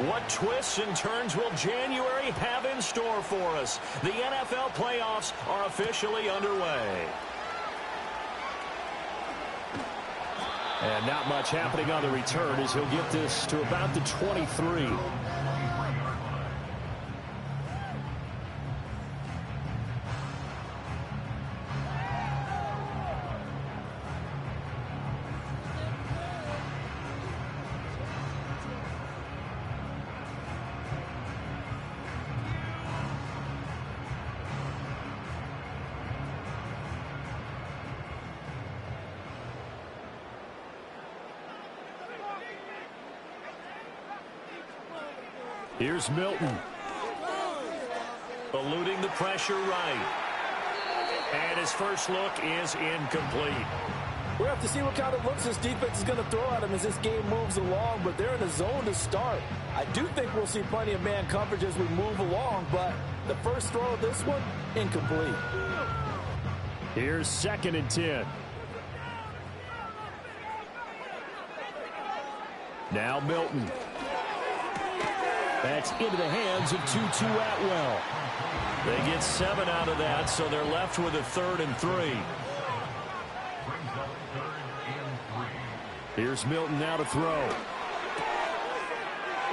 What twists and turns will January have in store for us? The NFL playoffs are officially underway. And not much happening on the return as he'll get this to about the 23. Here's Milton. Eluding the pressure right. And his first look is incomplete. We'll have to see what kind of looks this defense is going to throw at him as this game moves along, but they're in a zone to start. I do think we'll see plenty of man coverage as we move along, but the first throw of this one, incomplete. Here's 2nd and 10. Now Milton. That's into the hands of Tutu Atwell. They get 7 out of that, so they're left with a 3rd and 3. Here's Milton now to throw.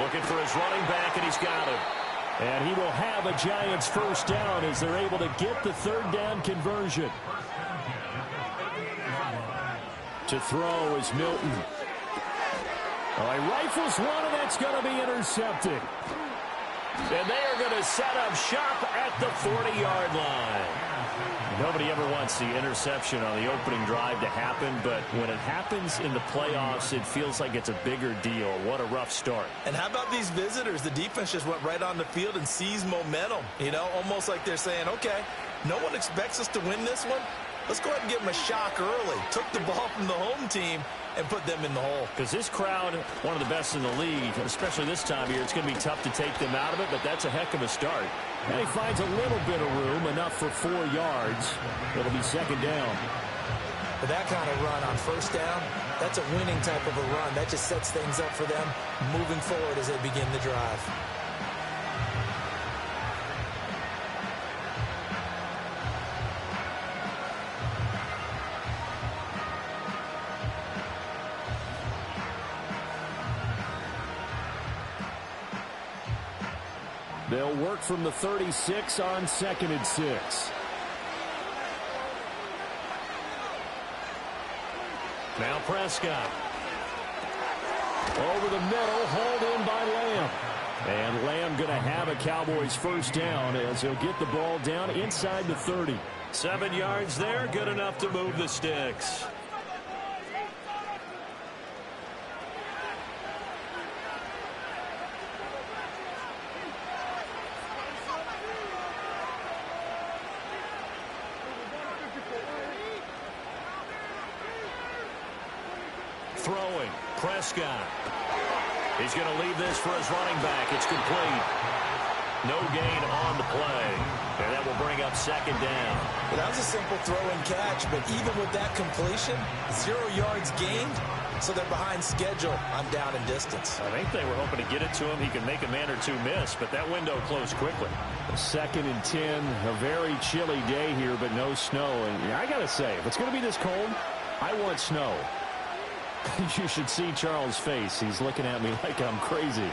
Looking for his running back, and he's got it. And he will have a Giants first down as they're able to get the 3rd down conversion. To throw is Milton. Oh, he rifles one, and that's going to be intercepted. And they are going to set up shop at the 40-yard line. Nobody ever wants the interception on the opening drive to happen, but when it happens in the playoffs, it feels like it's a bigger deal. What a rough start. And how about these visitors? The defense just went right on the field and seized momentum. You know, almost like they're saying, okay, no one expects us to win this one. Let's go ahead and give them a shock early. Took the ball from the home team and put them in the hole. Because this crowd, one of the best in the league, especially this time of year, it's going to be tough to take them out of it, but that's a heck of a start. And he finds a little bit of room, enough for 4 yards. It'll be 2nd down. But that kind of run on 1st down, that's a winning type of a run. That just sets things up for them moving forward as they begin the drive. They'll work from the 36 on 2nd and 6. Now Prescott. Over the middle, hauled in by Lamb. And Lamb going to have a Cowboys first down as he'll get the ball down inside the 30. 7 yards there, good enough to move the sticks. Throwing, Prescott. He's going to leave this for his running back. It's complete. No gain on the play. And that will bring up 2nd down. Well, that was a simple throw and catch, but even with that completion, 0 yards gained, so they're behind schedule on down and distance. I think they were hoping to get it to him. He could make a man or two miss, but that window closed quickly. 2nd and 10, a very chilly day here, but no snow. And I got to say, if it's going to be this cold, I want snow. You should see Charles' face. He's looking at me like I'm crazy.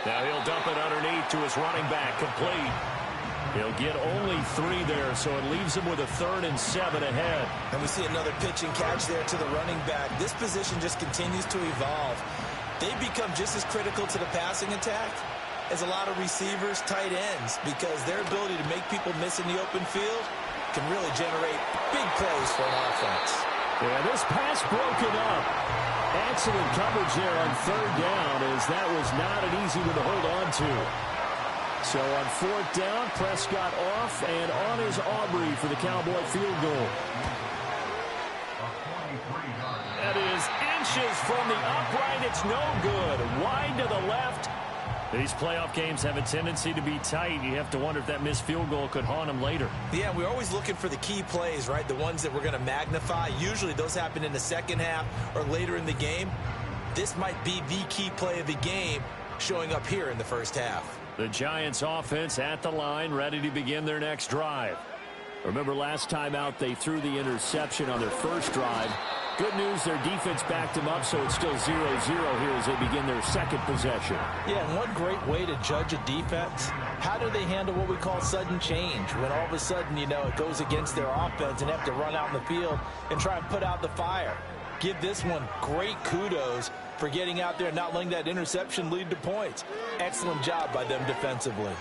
Now he'll dump it underneath to his running back, complete. He'll get only 3 there, so it leaves him with a 3rd and 7 ahead. And we see another pitch and catch there to the running back. This position just continues to evolve. They become just as critical to the passing attack as a lot of receivers, tight ends, because their ability to make people miss in the open field can really generate big plays for an offense. Yeah, this pass broken up. Excellent coverage there on 3rd down, as that was not an easy one to hold on to. So on 4th down, Prescott off, and on is Aubrey for the Cowboy field goal. That is inches from the upright. It's no good. Wide to the left. These playoff games have a tendency to be tight. You have to wonder if that missed field goal could haunt them later. Yeah, we're always looking for the key plays, right? The ones that we're going to magnify. Usually those happen in the second half or later in the game. This might be the key play of the game showing up here in the first half. The Giants offense at the line, ready to begin their next drive. Remember last time out they threw the interception on their first drive. Good news, their defense backed them up, so it's still 0-0 here as they begin their second possession. Yeah, and one great way to judge a defense, how do they handle what we call sudden change? When all of a sudden, you know, it goes against their offense and have to run out in the field and try and put out the fire. Give this one great kudos for getting out there and not letting that interception lead to points. Excellent job by them defensively.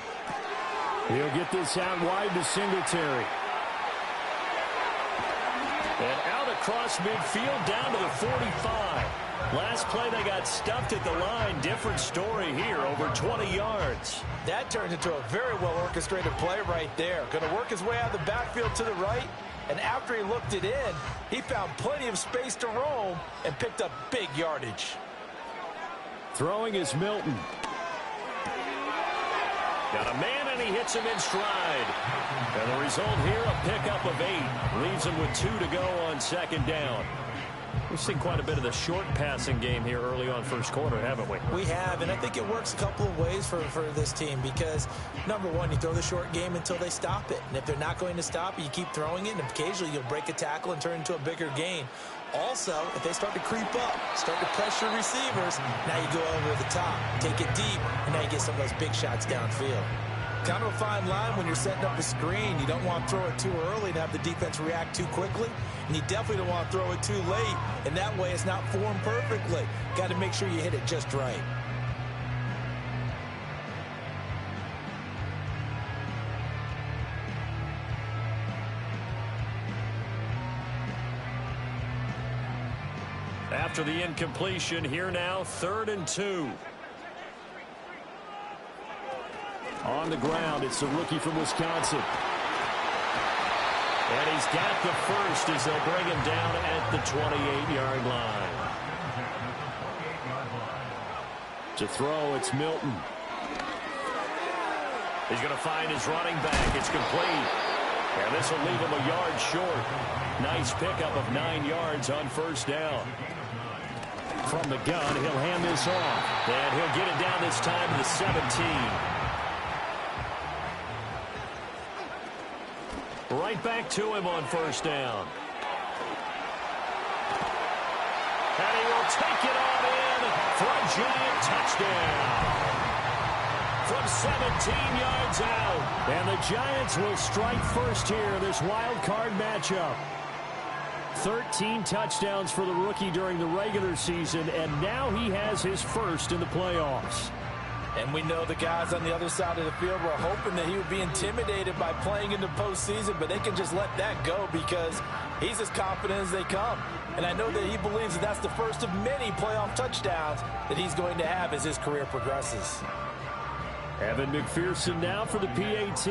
He'll get this out wide to Singletary. And out across midfield down to the 45. Last play they got stuffed at the line. Different story here, over 20 yards. That turned into a very well-orchestrated play right there. Going to work his way out of the backfield to the right. And after he looked it in, he found plenty of space to roam and picked up big yardage. Throwing is Milton. Got a man, and he hits him in stride. And the result here, a pickup of 8. Leaves him with 2 to go on second down. We've seen quite a bit of the short passing game here early on first quarter, haven't we? We have, and I think it works a couple of ways for this team because, number one, you throw the short game until they stop it. And if they're not going to stop it, you keep throwing it, and occasionally you'll break a tackle and turn into a bigger gain. Also, if they start to creep up, start to pressure receivers, now you go over the top, take it deep, and now you get some of those big shots downfield. Kind of a fine line when you're setting up a screen. You don't want to throw it too early and have the defense react too quickly. And you definitely don't want to throw it too late. And that way it's not formed perfectly. Got to make sure you hit it just right. After the incompletion, here now, 3rd and 2. On the ground, it's the rookie from Wisconsin. And he's got the first as they'll bring him down at the 28-yard line. To throw, it's Milton. He's going to find his running back. It's complete. And this will leave him a yard short. Nice pickup of 9 yards on first down. From the gun, he'll hand this off. And he'll get it down this time to the 17. Right back to him on first down. And he will take it on in for a Giant touchdown. From 17 yards out. And the Giants will strike first here in this wild card matchup. 13 touchdowns for the rookie during the regular season, and now he has his first in the playoffs. And we know the guys on the other side of the field were hoping that he would be intimidated by playing in the postseason, but they can just let that go because he's as confident as they come. And I know that he believes that that's the first of many playoff touchdowns that he's going to have as his career progresses. Evan McPherson now for the PAT.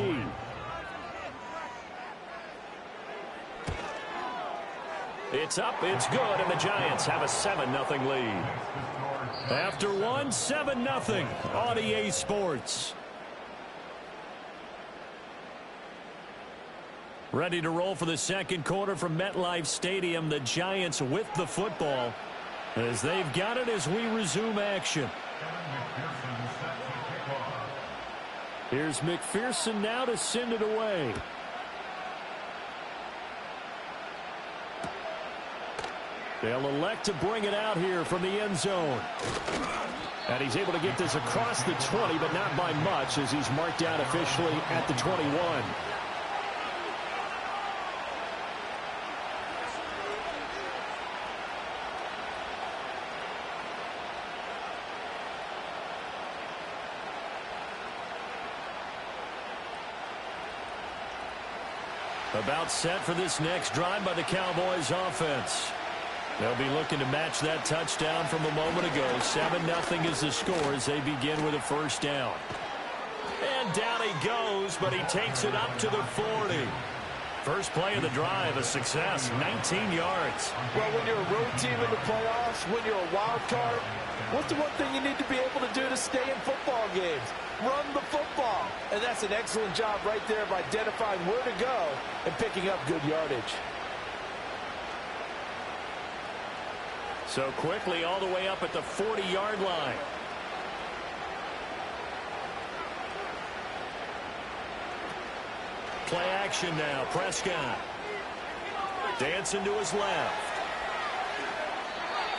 It's up, it's good, and the Giants have a 7-0 lead. After one, 7-0 on EA Sports. Ready to roll for the second quarter from MetLife Stadium. The Giants with the football as they've got it as we resume action. Here's McPherson now to send it away. They'll elect to bring it out here from the end zone. And he's able to get this across the 20, but not by much as he's marked out officially at the 21. About set for this next drive by the Cowboys offense. They'll be looking to match that touchdown from a moment ago. 7-0 is the score as they begin with a first down. And down he goes, but he takes it up to the 40. First play of the drive, a success, 19 yards. Well, when you're a road team in the playoffs, when you're a wild card, what's the one thing you need to be able to do to stay in football games? Run the football. And that's an excellent job right there of identifying where to go and picking up good yardage. So quickly all the way up at the 40-yard line. Play action now. Prescott. Dancing to his left.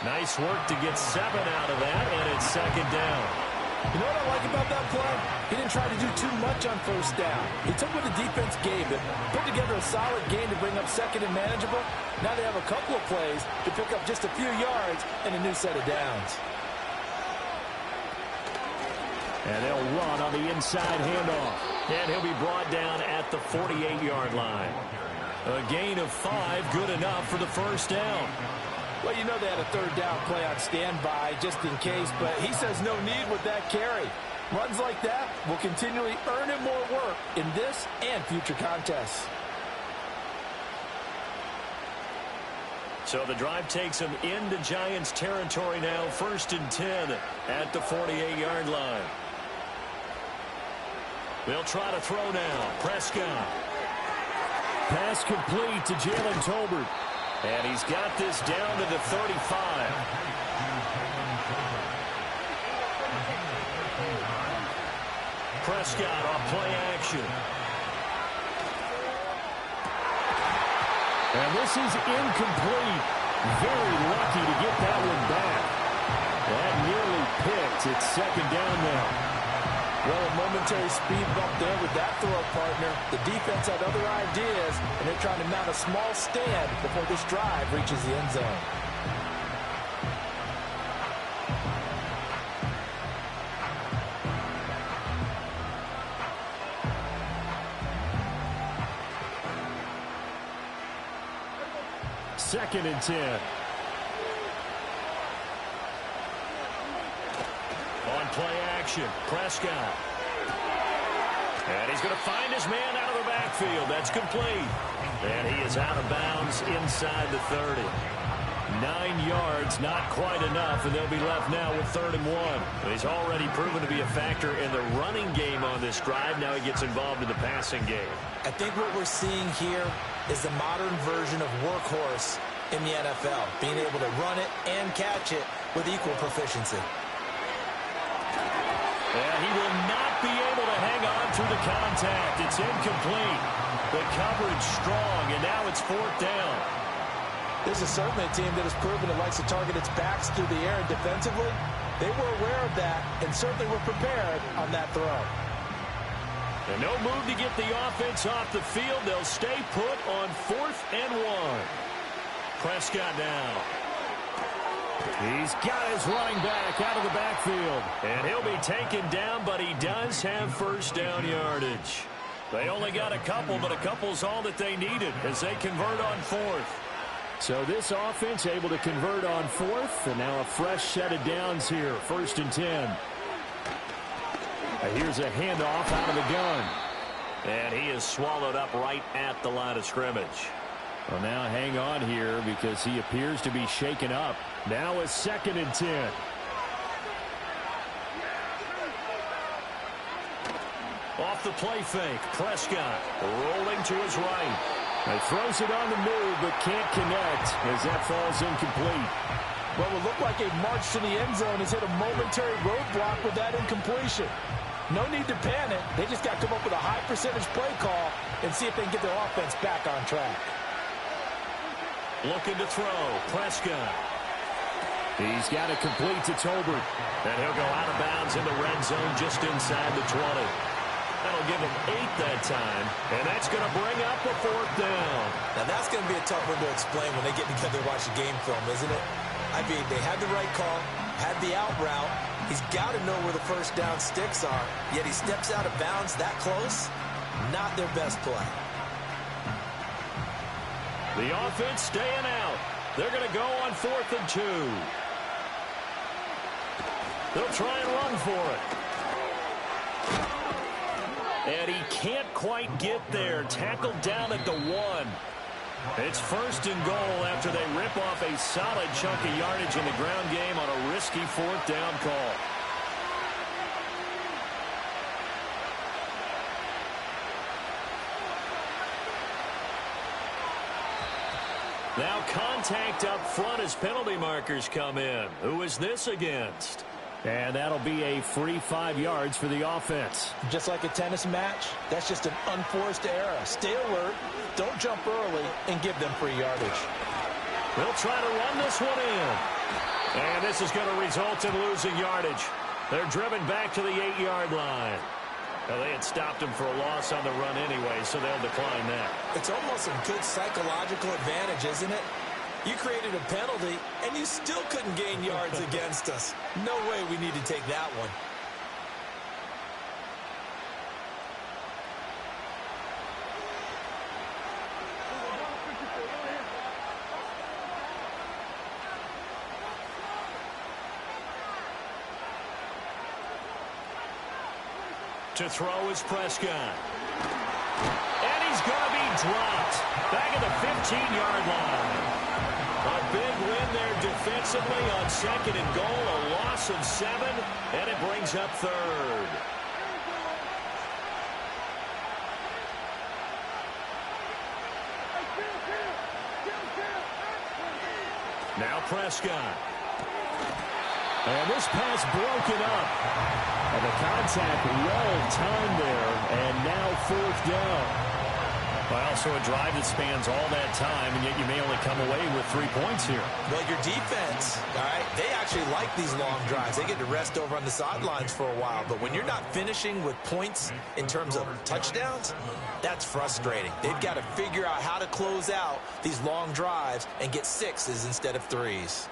Nice work to get 7 out of that, and it's second down. You know what I like about that play? He didn't try to do too much on first down. He took what the defense gave him, put together a solid game to bring up second and manageable. Now they have a couple of plays to pick up just a few yards and a new set of downs. And they'll run on the inside handoff. And he'll be brought down at the 48-yard line. A gain of 5, good enough for the first down. Well, you know they had a third down play on standby just in case, but he says no need with that carry. Runs like that will continually earn him more work in this and future contests. So the drive takes him into Giants territory now, 1st and 10 at the 48-yard line. They'll try to throw now. Prescott. Pass complete to Jalen Tolbert. And he's got this down to the 35. Prescott off play action. And this is incomplete. Very lucky to get that one back. That nearly picked. It's second down now. Well, a momentary speed bump there with that throw, partner. The defense had other ideas, and they're trying to mount a small stand before this drive reaches the end zone. Second and 10. On play action, Prescott. And he's going to find his man out of the backfield. That's complete. And he is out of bounds inside the 30. 9 yards, not quite enough, and they'll be left now with 3rd and 1. He's already proven to be a factor in the running game on this drive. Now he gets involved in the passing game. I think what we're seeing here is the modern version of workhorse in the NFL, being able to run it and catch it with equal proficiency. And he will not be able to hang on through the contact. It's incomplete. The coverage strong, and now it's 4th down. This is certainly a team that has proven it likes to target its backs through the air and defensively. They were aware of that and certainly were prepared on that throw. And no move to get the offense off the field. They'll stay put on 4th and 1. Prescott now. He's got his running back out of the backfield. And he'll be taken down, but he does have first down yardage. They only got a couple, but a couple's all that they needed as they convert on 4th. So this offense able to convert on 4th, and now a fresh set of downs here, 1st and 10. Here's a handoff out of the gun. And he is swallowed up right at the line of scrimmage. Well, now hang on here because he appears to be shaken up. Now a 2nd and 10. Off the play fake, Prescott rolling to his right. He throws it on the move but can't connect as that falls incomplete. What would look like a march to the end zone has hit a momentary roadblock with that incompletion. No need to panic. They just got to come up with a high percentage play call and see if they can get their offense back on track. Looking to throw, Prescott. He's got it complete to Tolbert. And he'll go out of bounds in the red zone just inside the 20. That'll give him 8 that time. And that's going to bring up a 4th down. Now that's going to be a tough one to explain when they get together to watch the game film, isn't it? I mean, they had the right call, had the out route. He's got to know where the first down sticks are, yet he steps out of bounds that close. Not their best play. The offense staying out. They're going to go on 4th and 2. They'll try and run for it. And he can't quite get there. Tackled down at the 1. It's 1st and goal after they rip off a solid chunk of yardage in the ground game on a risky 4th down call. Now contact up front as penalty markers come in. Who is this against? And that'll be a free 5 yards for the offense. Just like a tennis match, that's just an unforced error. Stay alert, don't jump early, and give them free yardage. They'll try to run this one in. And this is going to result in losing yardage. They're driven back to the 8-yard line. Well, they had stopped him for a loss on the run anyway, so they'll decline that. It's almost a good psychological advantage, isn't it? You created a penalty, and you still couldn't gain yards against us. No way we need to take that one. To throw is Prescott. And he's going to be dropped. Back at the 15-yard line. A big win there defensively on 2nd and goal. A loss of 7, and it brings up 3rd. Now Prescott. And this pass broken up. And the contact well timed there, and now 4th down. Well, also a drive that spans all that time, and yet you may only come away with 3 points here. Well, your defense, all right, they actually like these long drives. They get to rest over on the sidelines for a while. But when you're not finishing with points in terms of touchdowns, that's frustrating. They've got to figure out how to close out these long drives and get 6s instead of 3s.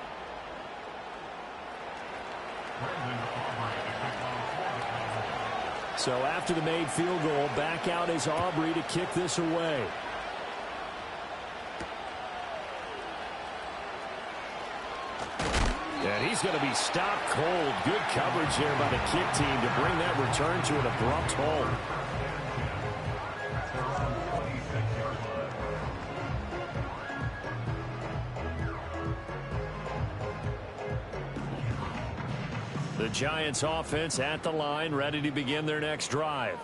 So after the made field goal, back out is Aubrey to kick this away. And he's going to be stopped cold. Good coverage here by the kick team to bring that return to an abrupt halt. The Giants offense at the line, ready to begin their next drive.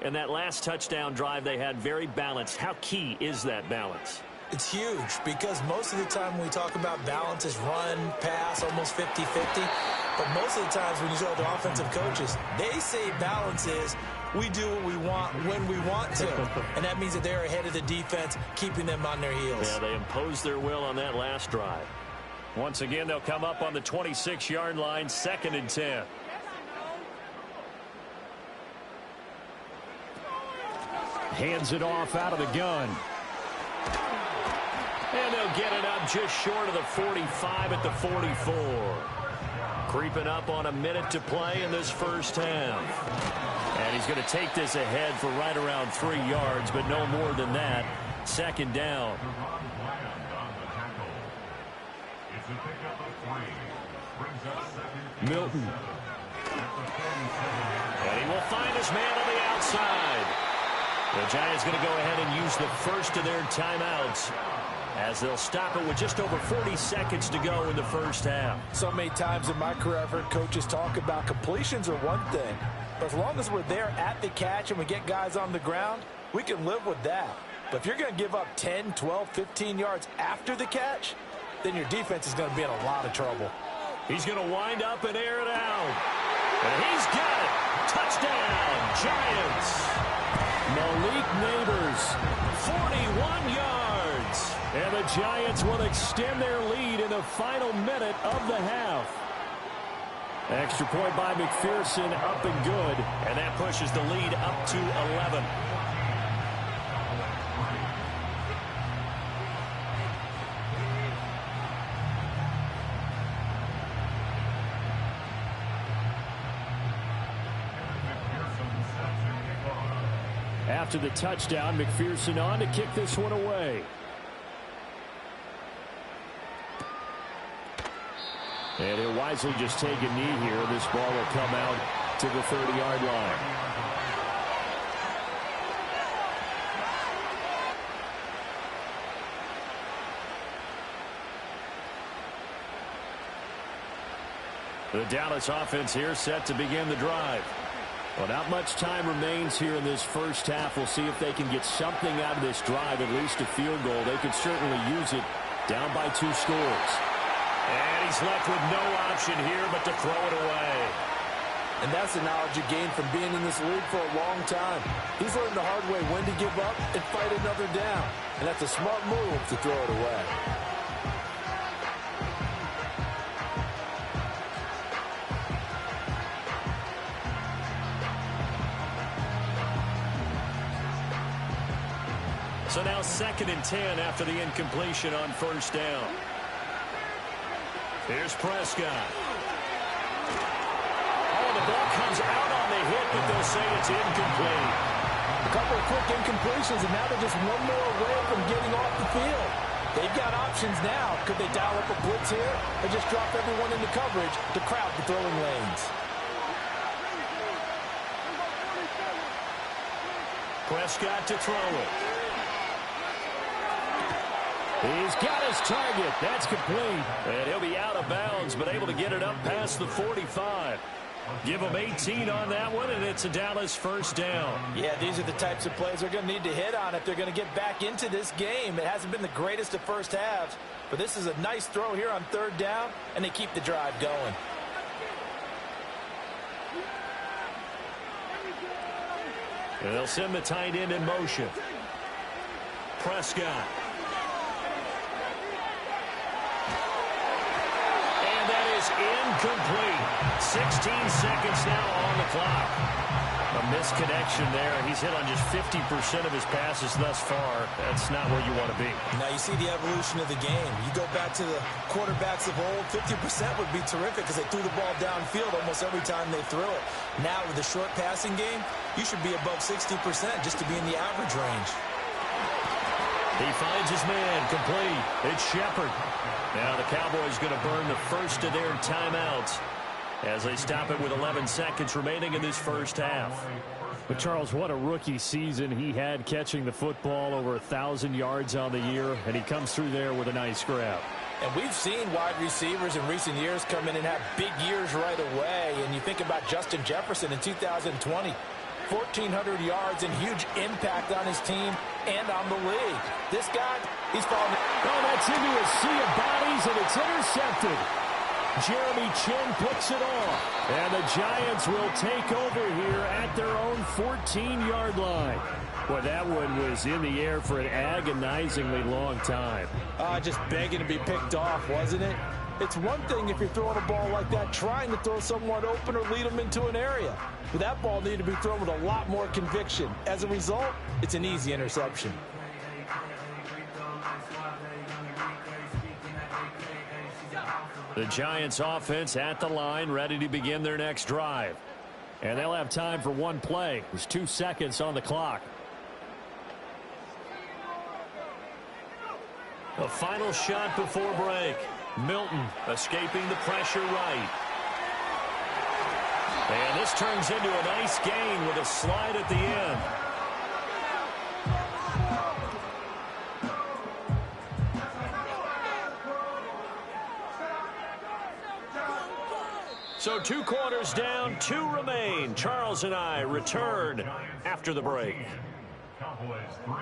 And that last touchdown drive they had very balanced. How key is that balance? It's huge because most of the time when we talk about balance is run, pass, almost 50-50. But most of the times when you talk to offensive coaches, they say balance is we do what we want when we want to. And that means that they're ahead of the defense, keeping them on their heels. Yeah, they imposed their will on that last drive. Once again, they'll come up on the 26-yard line, 2nd and 10. Hands it off out of the gun. And they'll get it up just short of the 45 at the 44. Creeping up on a minute to play in this first half. And he's going to take this ahead for right around 3 yards, but no more than that. 2nd down. Milton. And he will find his man on the outside. The Giants going to go ahead and use the first of their timeouts as they'll stop it with just over 40 seconds to go in the first half. So many times in my career I've heard coaches talk about completions are one thing. But as long as we're there at the catch and we get guys on the ground, we can live with that. But if you're going to give up 10, 12, 15 yards after the catch, then your defense is going to be in a lot of trouble. He's going to wind up and air it out. And he's got it. Touchdown, Giants. Malik Neighbors, 41 yards. And the Giants will extend their lead in the final minute of the half. Extra point by McPherson, up and good. And that pushes the lead up to 11. After the touchdown, McPherson on to kick this one away. And he'll wisely just take a knee here. This ball will come out to the 30-yard line. The Dallas offense here set to begin the drive. Well, not much time remains here in this first half. We'll see if they can get something out of this drive, at least a field goal. They could certainly use it down by 2 scores. And he's left with no option here but to throw it away. And that's the knowledge you gain from being in this league for a long time. He's learned the hard way when to give up and fight another down. And that's a smart move to throw it away. So now 2nd and 10 after the incompletion on first down. Here's Prescott. Oh, the ball comes out on the hit, but they'll say it's incomplete. A couple of quick incompletions, and now they're just one more away from getting off the field. They've got options now. Could they dial up a blitz here or just drop everyone into coverage to crowd the throwing lanes? Prescott to throw it. He's got his target. That's complete. And he'll be out of bounds, but able to get it up past the 45. Give him 18 on that one, and it's a Dallas first down. Yeah, these are the types of plays they're going to need to hit on if they're going to get back into this game. It hasn't been the greatest of first halves, but this is a nice throw here on 3rd down, and they keep the drive going. And they'll send the tight end in motion. Prescott. Incomplete. 16 seconds now on the clock. A misconnection there. He's hit on just 50% of his passes thus far. That's not where you want to be. Now you see the evolution of the game. You go back to the quarterbacks of old, 50% would be terrific because they threw the ball downfield almost every time they threw it. Now with the short passing game, you should be above 60% just to be in the average range. He finds his man, complete. It's Shepard. Now the Cowboys going to burn the first of their timeouts as they stop it with 11 seconds remaining in this first half. But Charles, what a rookie season he had, catching the football over 1,000 yards on the year, and he comes through there with a nice grab. And we've seen wide receivers in recent years come in and have big years right away. And you think about Justin Jefferson in 2020. 1,400 yards and huge impact on his team and on the league. This guy, he's falling. Oh, that's into a sea of bodies, and it's intercepted. Jeremy Chin puts it off. And the Giants will take over here at their own 14-yard line. Well, that one was in the air for an agonizingly long time. Just begging to be picked off, wasn't it? It's one thing if you're throwing a ball like that, trying to throw someone open or lead them into an area. But that ball needed to be thrown with a lot more conviction. As a result, it's an easy interception. The Giants offense at the line, ready to begin their next drive. And they'll have time for one play. There's 2 seconds on the clock. The final shot before break. Milton escaping the pressure right. And this turns into a nice gain with a slide at the end. So 2 quarters down, 2 remain. Charles and I return after the break. Cowboys 3.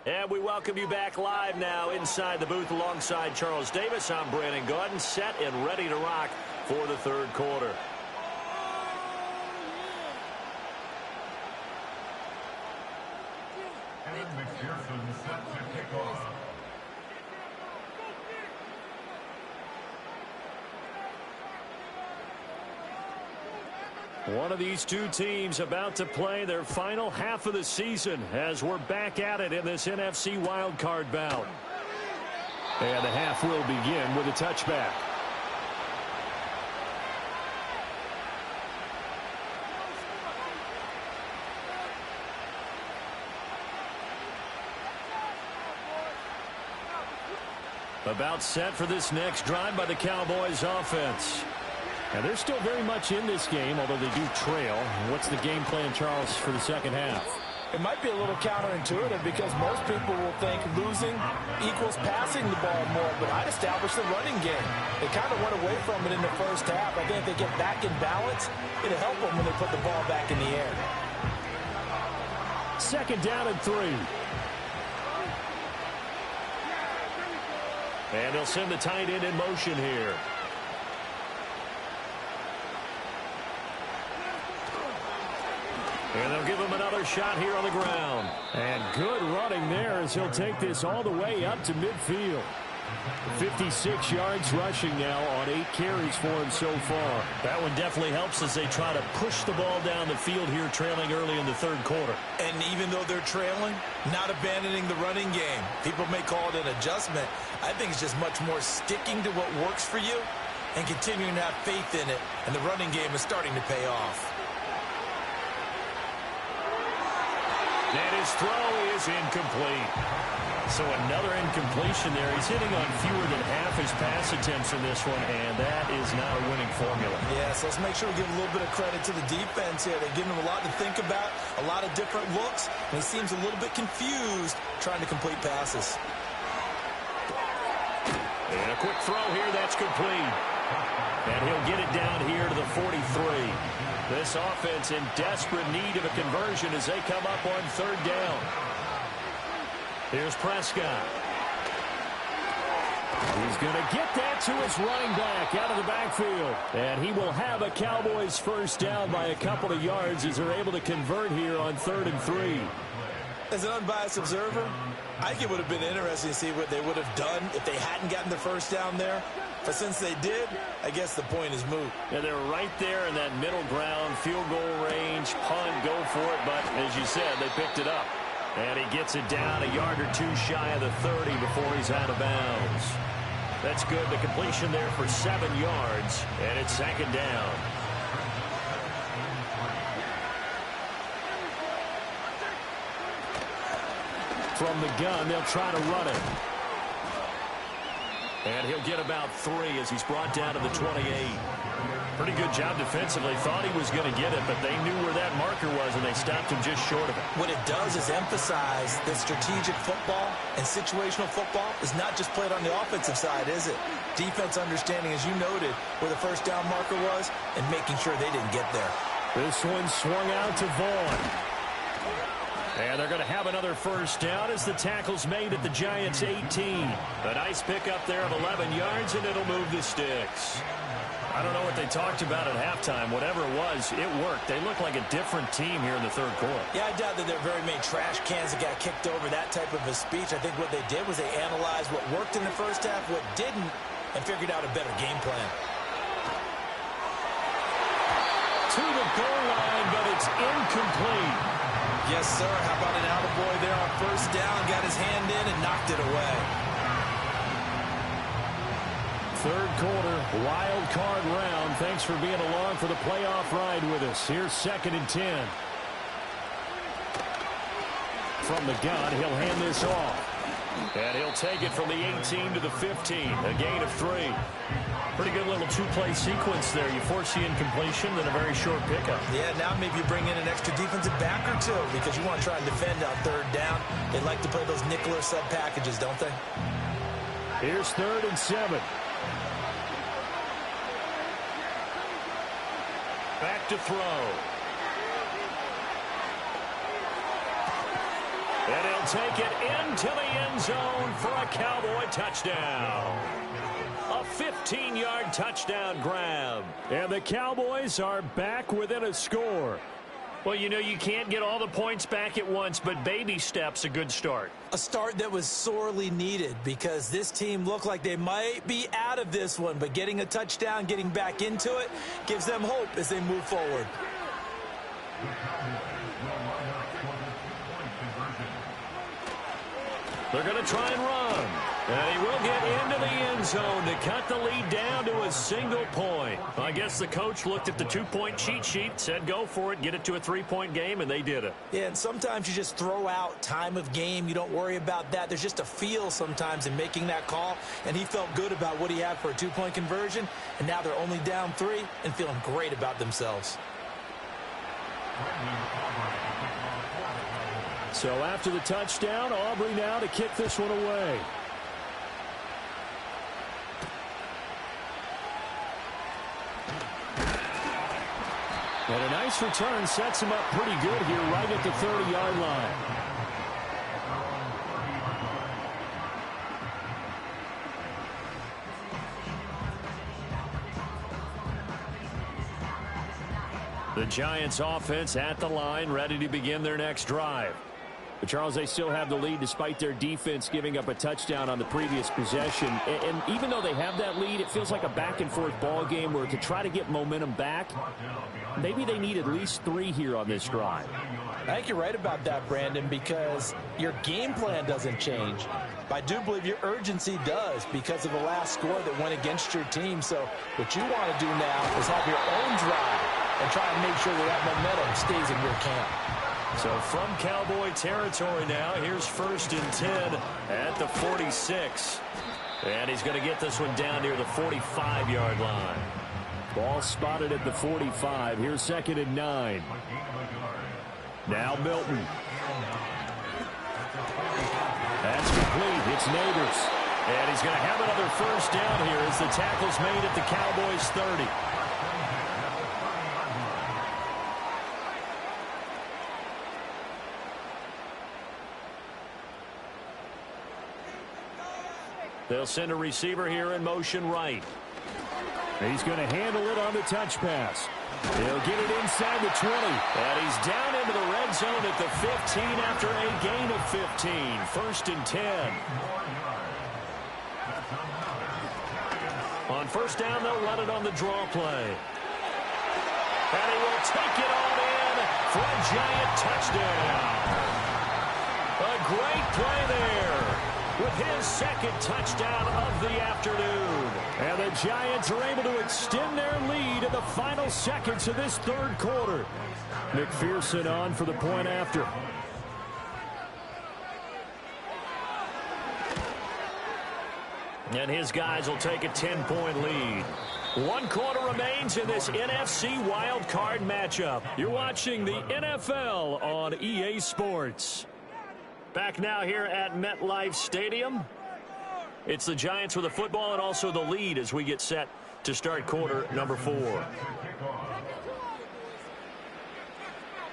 And we welcome you back live now inside the booth alongside Charles Davis. I'm Brandon Gaudin, set and ready to rock for the 3rd quarter. And McPherson set to kick off. One of these 2 teams about to play their final half of the season as we're back at it in this NFC wildcard bout. And the half will begin with a touchback. About set for this next drive by the Cowboys offense. And they're still very much in this game, although they do trail. What's the game plan, Charles, for the second half? It might be a little counterintuitive because most people will think losing equals passing the ball more, but I'd establish the running game. They kind of went away from it in the first half. I think if they get back in balance, it'll help them when they put the ball back in the air. Second down and 3. And they'll send the tight end in motion here. And they'll give him another shot here on the ground. And good running there as he'll take this all the way up to midfield. 56 yards rushing now on 8 carries for him so far. That one definitely helps as they try to push the ball down the field here, trailing early in the third quarter. And even though they're trailing, not abandoning the running game. People may call it an adjustment. I think it's just much more sticking to what works for you and continuing to have faith in it. And the running game is starting to pay off. And his throw is incomplete. So another incompletion there. He's hitting on fewer than half his pass attempts in this one, and that is not a winning formula. Yeah, so let's make sure we give a little bit of credit to the defense here. They're giving him a lot to think about, a lot of different looks, and he seems a little bit confused trying to complete passes. And a quick throw here, that's complete. And he'll get it down here to the 43. This offense in desperate need of a conversion as they come up on third down. Here's Prescott. He's going to get that to his running back out of the backfield. And he will have a Cowboys first down by a couple of yards as they're able to convert here on 3rd and 3. As an unbiased observer, I think it would have been interesting to see what they would have done if they hadn't gotten the first down there. But since they did, I guess the point is moot. And they're right there in that middle ground, field goal range, punt, go for it. But as you said, they picked it up. And he gets it down a yard or two shy of the 30 before he's out of bounds. That's good. The completion there for 7 yards. And it's second down. From the gun, they'll try to run it. And he'll get about 3 as he's brought down to the 28. Pretty good job defensively. Thought he was going to get it, but they knew where that marker was, and they stopped him just short of it. What it does is emphasize that strategic football and situational football is not just played on the offensive side, is it? Defense understanding, as you noted, where the first down marker was and making sure they didn't get there. This one swung out to Vaughn. And they're going to have another first down as the tackle's made at the Giants' 18. A nice pickup there of 11 yards, and it'll move the sticks. I don't know what they talked about at halftime. Whatever it was, it worked. They look like a different team here in the third quarter. Yeah, I doubt that there are very many trash cans that got kicked over, that type of a speech. I think what they did was they analyzed what worked in the first half, what didn't, and figured out a better game plan. To the goal line, but it's incomplete. Yes, sir. How about an attaboy there on first down? Got his hand in and knocked it away. Third quarter, wild card round. Thanks for being along for the playoff ride with us. Here's 2nd and 10. From the gun, he'll hand this off. And he'll take it from the 18 to the 15. A gain of 3. Pretty good little two-play sequence there. You force the incompletion, then a very short pickup. Yeah, now maybe you bring in an extra defensive back or two because you want to try and defend on third down. They like to play those nickel or sub packages, don't they? Here's 3rd and 7. Back to throw. And he'll take it into the end zone for a Cowboy touchdown. A 15-yard touchdown grab. And the Cowboys are back within a score. Well, you know, you can't get all the points back at once, but baby steps a good start. A start that was sorely needed because this team looked like they might be out of this one, but getting a touchdown, getting back into it, gives them hope as they move forward. They're going to try and run. And he will get into the end zone to cut the lead down to a single point. I guess the coach looked at the two-point cheat sheet, said go for it, get it to a three-point game, and they did it. Yeah, and sometimes you just throw out time of game. You don't worry about that. There's just a feel sometimes in making that call, and he felt good about what he had for a two-point conversion, and now they're only down 3 and feeling great about themselves. So after the touchdown, Aubrey now to kick this one away. And a nice return sets him up pretty good here right at the 30-yard line. The Giants offense at the line, ready to begin their next drive. But Charles, they still have the lead despite their defense giving up a touchdown on the previous possession. And even though they have that lead, it feels like a back-and-forth ball game where to try to get momentum back, maybe they need at least 3 here on this drive. I think you're right about that, Brandon, because your game plan doesn't change. I do believe your urgency does because of the last score that went against your team. So what you want to do now is have your own drive and try and make sure that momentum stays in your camp. So from Cowboy territory now, here's 1st and 10 at the 46. And he's going to get this one down near the 45-yard line. Ball spotted at the 45. Here's 2nd and 9. Now Milton. That's complete. It's Neighbors. And he's going to have another first down here as the tackle's made at the Cowboys' 30. They'll send a receiver here in motion right. He's going to handle it on the touch pass. He'll get it inside the 20. And he's down into the red zone at the 15 after a gain of 15. 1st and 10. On first down, they'll run it on the draw play. And he will take it on in for a Giant touchdown. A great play there with his 2nd touchdown of the afternoon. And the Giants are able to extend their lead in the final seconds of this 3rd quarter. McPherson on for the point after. And his guys will take a 10-point lead. 1 quarter remains in this NFC Wild Card matchup. You're watching the NFL on EA Sports. Back now here at MetLife Stadium. It's the Giants with the football and also the lead as we get set to start quarter number 4.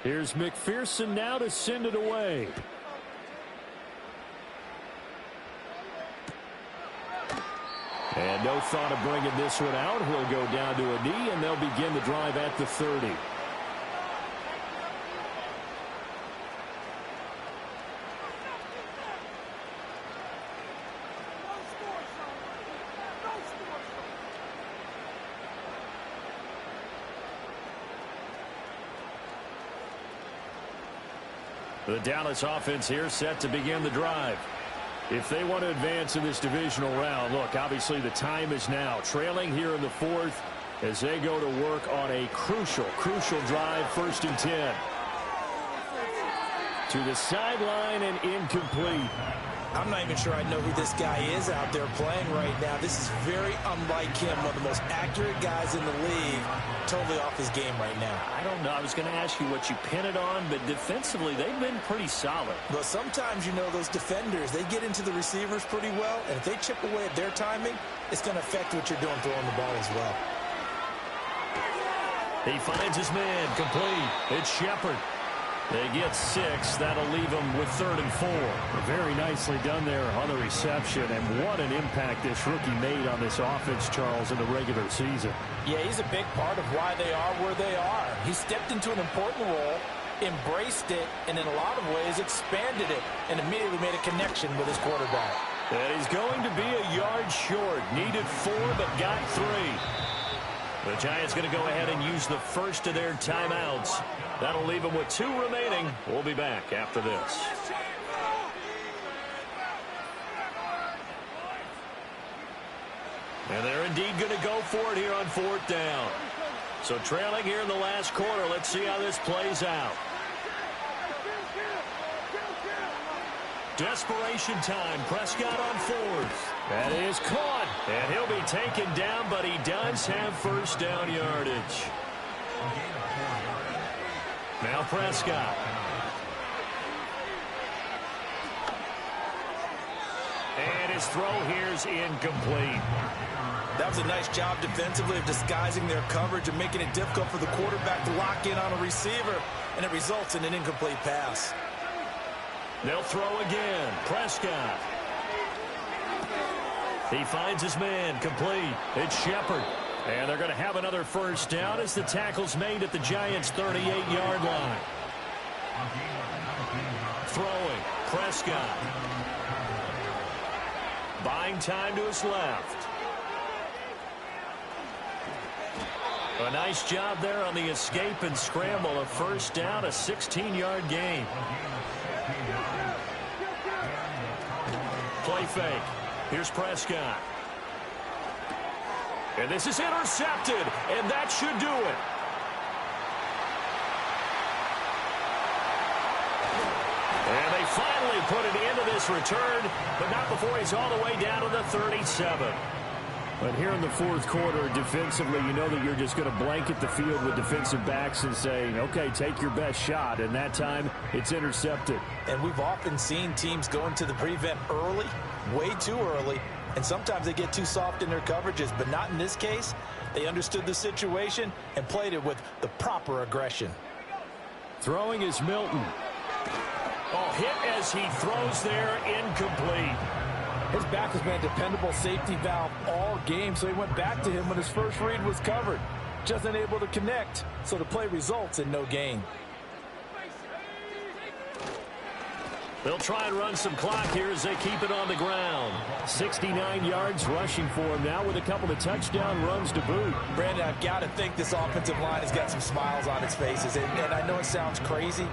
Here's McPherson now to send it away. And no thought of bringing this one out. He'll go down to a knee, and they'll begin the drive at the 30. The Dallas offense here set to begin the drive. If they want to advance in this divisional round, look, obviously the time is now. Trailing here in the 4th as they go to work on a crucial drive, 1st and 10. To the sideline and incomplete. I'm not even sure I know who this guy is out there playing right now. This is very unlike him, one of the most accurate guys in the league. Totally off his game right now. I don't know. I was going to ask you what you pin it on, but defensively they've been pretty solid. Well, sometimes, you know, those defenders, they get into the receivers pretty well, and if they chip away at their timing, it's going to affect what you're doing throwing the ball as well. He finds his man complete. It's Shepard. They get 6. That'll leave them with 3rd and 4. Very nicely done there on the reception. And what an impact this rookie made on this offense, Charles, in the regular season. Yeah, he's a big part of why they are where they are. He stepped into an important role, embraced it, and in a lot of ways expanded it, and immediately made a connection with his quarterback. And he's going to be a yard short. Needed 4, but got 3. The Giants going to go ahead and use the first of their timeouts. That'll leave them with 2 remaining. We'll be back after this. And they're indeed going to go for it here on 4th down. So trailing here in the last quarter. Let's see how this plays out. Desperation time. Prescott on 4th. That is caught. And he'll be taken down, but he does have first down yardage. Now Prescott. And his throw here is incomplete. That was a nice job defensively of disguising their coverage and making it difficult for the quarterback to lock in on a receiver, and it results in an incomplete pass. They'll throw again. Prescott. He finds his man. Complete. It's Shepard. And they're going to have another first down as the tackle's made at the Giants' 38-yard line. Throwing. Prescott. Buying time to his left. A nice job there on the escape and scramble. A first down, a 16-yard gain. Play fake. Here's Prescott. And this is intercepted, and that should do it. And they finally put an end to this return, but not before he's all the way down to the 37. But here in the 4th quarter, defensively, you know that you're just going to blanket the field with defensive backs and say, okay, take your best shot. And that time, it's intercepted. And we've often seen teams go into the prevent early, way too early, and sometimes they get too soft in their coverages, but not in this case. They understood the situation and played it with the proper aggression. Throwing is Milton. Oh, hit as he throws there, incomplete. His back has been a dependable safety valve all game, so he went back to him when his first read was covered. Just unable to connect, so the play results in no gain. They'll try and run some clock here as they keep it on the ground. 69 yards rushing for him now with a couple of touchdown runs to boot. Brandon, I've got to think this offensive line has got some smiles on its faces. And I know it sounds crazy,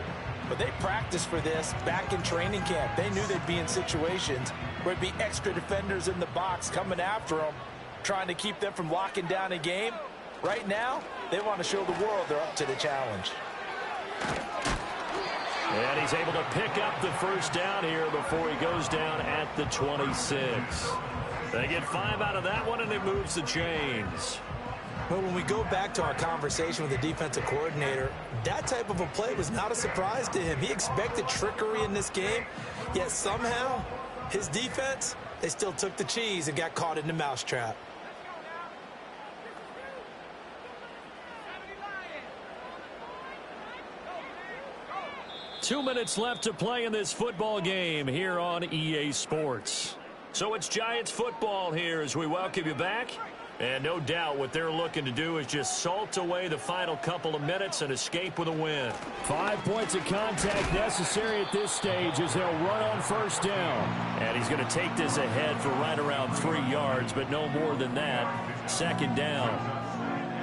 but they practiced for this back in training camp. They knew they'd be in situations where it'd be extra defenders in the box coming after them, trying to keep them from locking down a game. Right now, they want to show the world they're up to the challenge. And he's able to pick up the first down here before he goes down at the 26. They get 5 out of that one, and it moves the chains. Well, when we go back to our conversation with the defensive coordinator, that type of a play was not a surprise to him. He expected trickery in this game, yet somehow his defense, they still took the cheese and got caught in the mousetrap. Two minutes left to play in this football game here on EA Sports. So it's Giants football here as we welcome you back. And no doubt what they're looking to do is just salt away the final couple of minutes and escape with a win. 5 points of contact necessary at this stage as they'll run on first down. And he's going to take this ahead for right around 3 yards, but no more than that. Second down.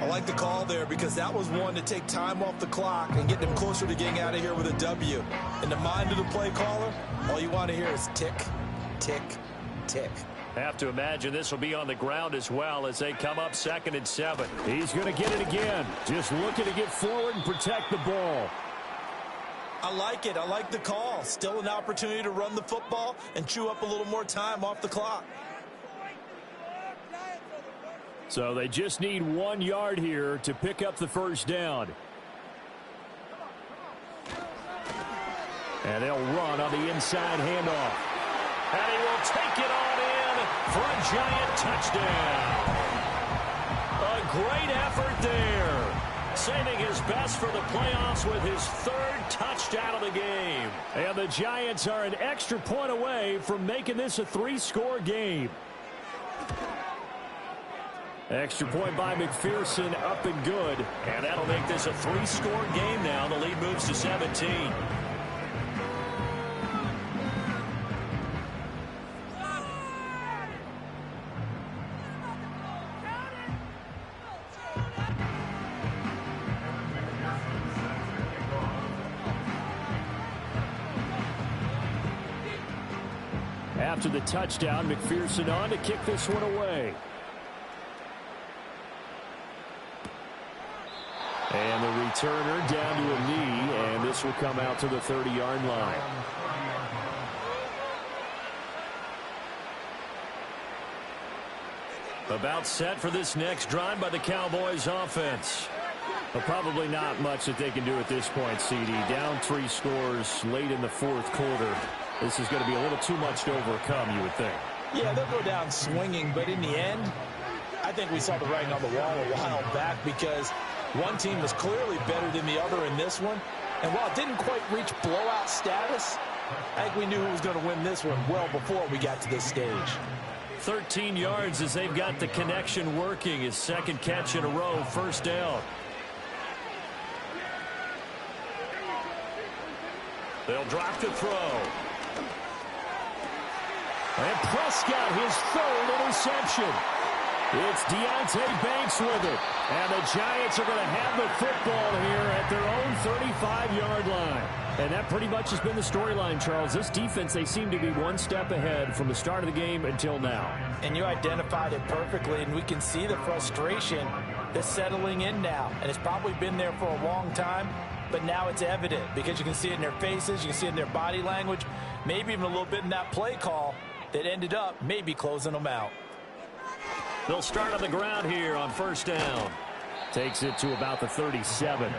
I like the call there because that was one to take time off the clock and get them closer to getting out of here with a W. In the mind of the play caller, all you want to hear is tick, tick, tick. Have to imagine this will be on the ground as well as they come up 2nd and 7. He's going to get it again. Just looking to get forward and protect the ball. I like it. I like the call. Still an opportunity to run the football and chew up a little more time off the clock. So they just need 1 yard here to pick up the first down. And they'll run on the inside handoff. And he will take it on in for a Giant touchdown. A great effort there. Saving his best for the playoffs with his 3rd touchdown of the game. And the Giants are an extra point away from making this a 3-score game. Extra point by McPherson, up and good. And that'll make this a 3-score game now. The lead moves to 17. After the touchdown, McPherson on to kick this one away. And the returner down to a knee, and this will come out to the 30-yard line. About set for this next drive by the Cowboys offense. But probably not much that they can do at this point, CD. Down 3 scores late in the fourth quarter. This is going to be a little too much to overcome, you would think. Yeah, they'll go down swinging, but in the end, I think we saw the writing on the wall a while back because one team was clearly better than the other in this one. And while it didn't quite reach blowout status, I think we knew who was going to win this one well before we got to this stage. 13 yards as they've got the connection working. His second catch in a row, first down. They'll drop to throw. And Prescott, his third interception. It's Deonte Banks with it. And the Giants are going to have the football here at their own 35-yard line. And that pretty much has been the storyline, Charles. This defense, they seem to be one step ahead from the start of the game until now. And you identified it perfectly, and we can see the frustration that's settling in now. And it's probably been there for a long time, but now it's evident because you can see it in their faces, you can see it in their body language, maybe even a little bit in that play call that ended up maybe closing them out. They'll start on the ground here on first down. Takes it to about the 37.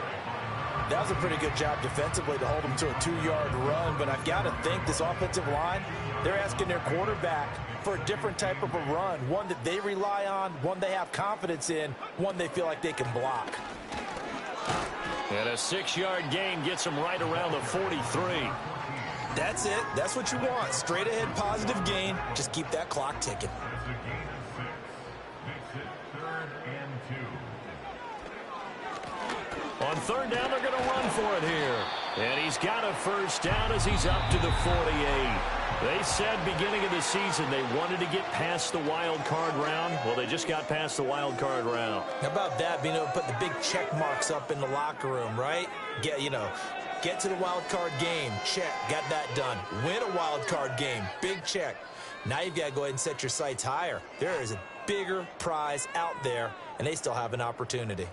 That was a pretty good job defensively to hold them to a 2-yard run, but I've got to think this offensive line, they're asking their quarterback for a different type of a run, one that they rely on, one they have confidence in, one they feel like they can block. And a 6-yard gain gets them right around the 43. That's it. That's what you want. Straight ahead positive gain. Just keep that clock ticking. On third down, they're going to run for it here. And he's got a first down as he's up to the 48. They said beginning of the season they wanted to get past the wild card round. Well, they just got past the wild card round. How about that, being able to put the big check marks up in the locker room, right? Get to the wild card game. Check. Got that done. Win a wild card game. Big check. Now you've got to go ahead and set your sights higher. There is a bigger prize out there, and they still have an opportunity.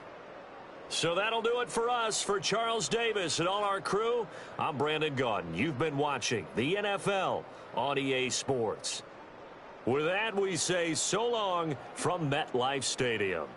So that'll do it for us. For Charles Davis and all our crew, I'm Brandon Gaudin. You've been watching the NFL on EA Sports. With that, we say so long from MetLife Stadium.